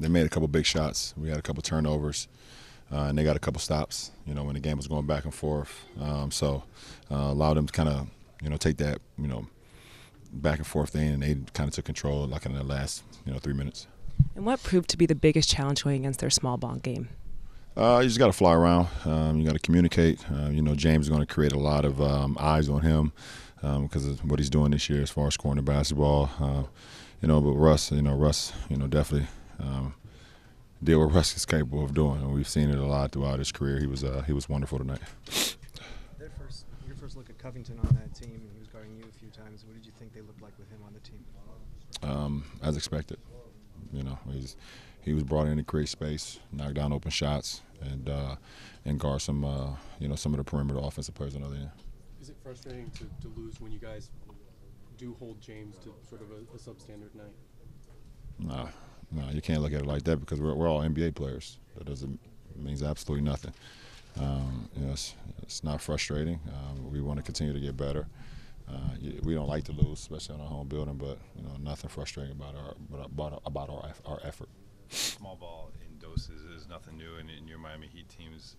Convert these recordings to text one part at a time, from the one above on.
they made a couple big shots. We had a couple turnovers, and they got a couple stops. You know, when the game was going back and forth, so allowed them to kind of take that back and forth thing, and they kind of took control like in the last 3 minutes. And what proved to be the biggest challenge going against their small ball game? You just got to fly around. You got to communicate. James is going to create a lot of eyes on him because of what he's doing this year as far as scoring the basketball. But Russ, definitely did what Russ is capable of doing, and we've seen it a lot throughout his career. He was wonderful tonight. Your first look at Covington on that team, and he was guarding you a few times. What did you think they looked like with him on the team? As expected. He was brought in to create space, knock down open shots, and guard some of the perimeter offensive players on the other end. Is it frustrating to lose when you guys do hold James to sort of a substandard night? No, you can't look at it like that because we're all NBA players. That means absolutely nothing. It's not frustrating. We want to continue to get better. We don't like to lose, especially on our home building, but nothing frustrating about our effort. Small ball in doses is nothing new, and your Miami Heat teams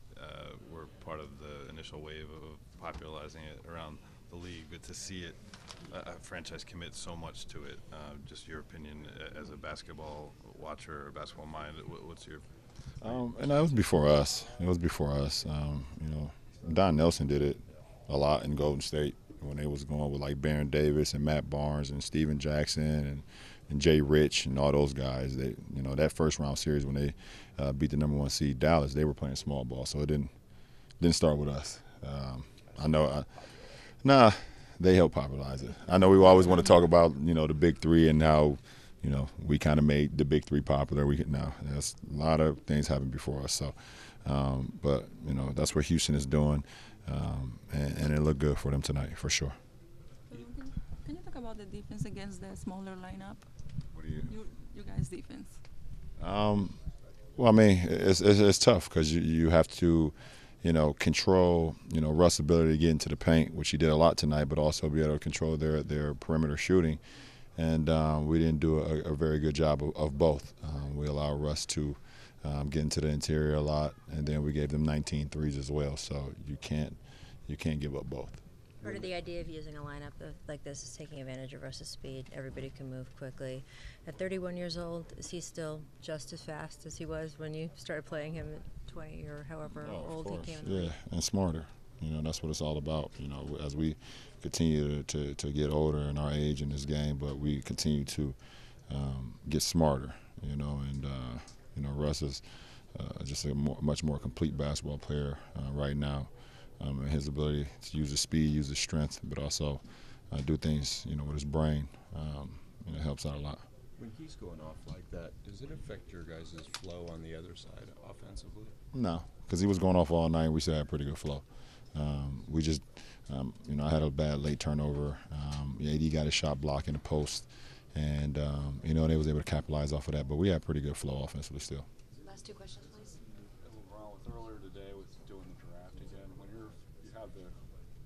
were part of the initial wave of popularizing it around the league. But to see it, a franchise commit so much to it, just your opinion as a basketball watcher or basketball mind, what's your? And that was before us. Don Nelson did it a lot in Golden State when they was going with like Baron Davis and Matt Barnes and Steven Jackson and Jay Rich and all those guys. They, that first round series when they beat the #1 seed Dallas, they were playing small ball, so it didn't start with us. They helped popularize it. I know we always want to talk about the big three and how we kind of made the big three popular. There's a lot of things happened before us. So, but that's what Houston is doing, and it looked good for them tonight for sure. Can you talk about the defense against the smaller lineup? What do you guys' defense? Well, I mean, it's tough because you have to, control, Russ' ability to get into the paint, which he did a lot tonight, but also be able to control their perimeter shooting. And we didn't do a very good job of both. We allowed Russ to get into the interior a lot, and then we gave them 19 threes as well. So you can't give up both. Part of the idea of using a lineup like this is taking advantage of Russ's speed. Everybody can move quickly. At 31 years old, is he still just as fast as he was when you started playing him at 20 or however old he came? Yeah, and smarter. That's what it's all about. As we continue to get older in our age in this game, but we continue to get smarter. Russ is just a much more complete basketball player right now. And his ability to use his speed, use his strength, but also do things, with his brain, it helps out a lot. When he's going off like that, does it affect your guys' flow on the other side offensively? No, because he was going off all night. We still had pretty good flow. We just, I had a bad late turnover. AD got his shot blocked in the post, and they was able to capitalize off of that. But we had pretty good flow offensively still. Last two questions, please. LeBron, with earlier today with doing the draft again, when you have the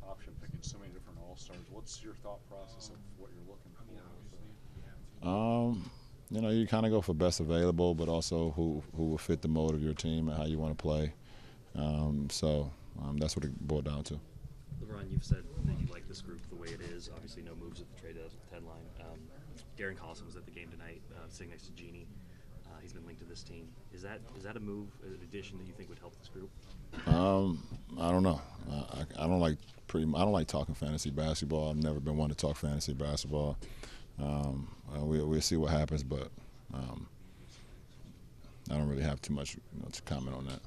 option picking so many different All-Stars, what's your thought process of what you're looking for? You kind of go for best available, but also who will fit the mode of your team and how you want to play. That's what it boiled down to. LeBron, you've said that you like this group the way it is. Obviously, no moves at the trade deadline. Darren Collison was at the game tonight, sitting next to Genie. He's been linked to this team. Is that a move, an addition that you think would help this group? I don't know. I don't like talking fantasy basketball. I've never been one to talk fantasy basketball. We'll see what happens, but I don't really have too much to comment on that.